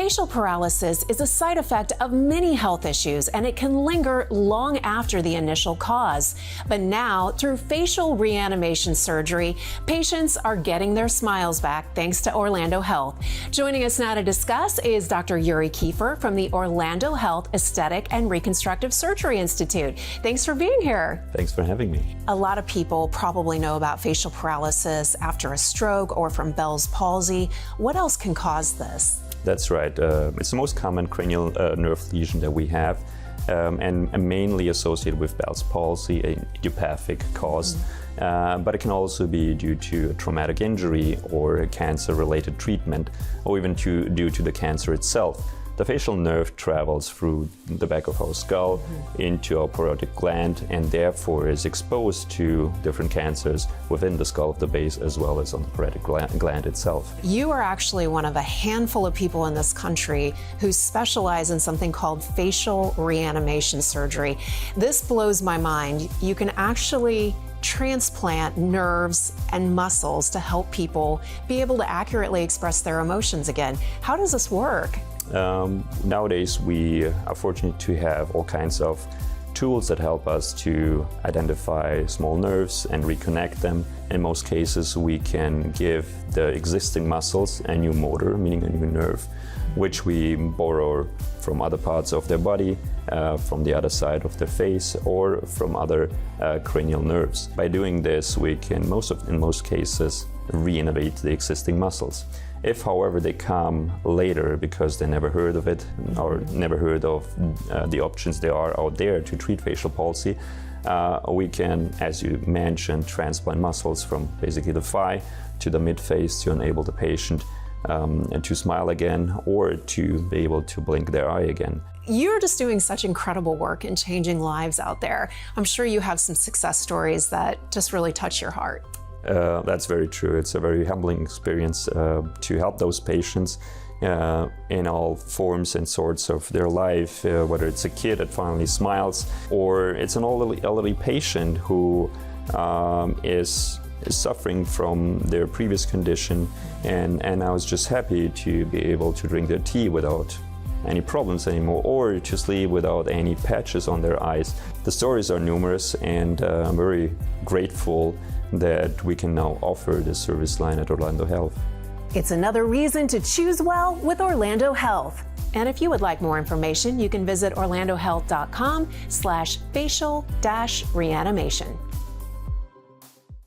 Facial paralysis is a side effect of many health issues, and it can linger long after the initial cause. But now, through facial reanimation surgery, patients are getting their smiles back thanks to Orlando Health. Joining us now to discuss is Dr. Jurij Kiefer from the Orlando Health Aesthetic and Reconstructive Surgery Institute. Thanks for being here. Thanks for having me. A lot of people probably know about facial paralysis after a stroke or from Bell's palsy. What else can cause this? That's right. It's the most common cranial nerve lesion that we have, and mainly associated with Bell's palsy, an idiopathic cause. But it can also be due to a traumatic injury or a cancer-related treatment, or even due to the cancer itself. The facial nerve travels through the back of our skull into our parotid gland, and therefore is exposed to different cancers within the skull of the base as well as on the parotid gland itself. You are actually one of a handful of people in this country who specialize in something called facial reanimation surgery. This blows my mind. You can actually transplant nerves and muscles to help people be able to accurately express their emotions again. How does this work? Nowadays, we are fortunate to have all kinds of tools that help us to identify small nerves and reconnect them. In most cases, we can give the existing muscles a new motor, meaning a new nerve, which we borrow from other parts of their body, from the other side of their face, or from other cranial nerves. By doing this, we can, in most cases, reinnervate the existing muscles. If, however, they come later because they never heard of it or never heard of the options there are out there to treat facial palsy, we can, as you mentioned, transplant muscles from basically the thigh to the mid-face to enable the patient to smile again or to be able to blink their eye again. You're just doing such incredible work and changing lives out there. I'm sure you have some success stories that just really touch your heart. That's very true. It's a very humbling experience to help those patients in all forms and sorts of their life, whether it's a kid that finally smiles or it's an elderly patient who is suffering from their previous condition and now is just happy to be able to drink their tea without any problems anymore, or to sleep without any patches on their eyes. The stories are numerous, and I'm very grateful that we can now offer this service line at Orlando Health. It's another reason to choose well with Orlando Health. And if you would like more information, you can visit orlandohealth.com/facial-reanimation.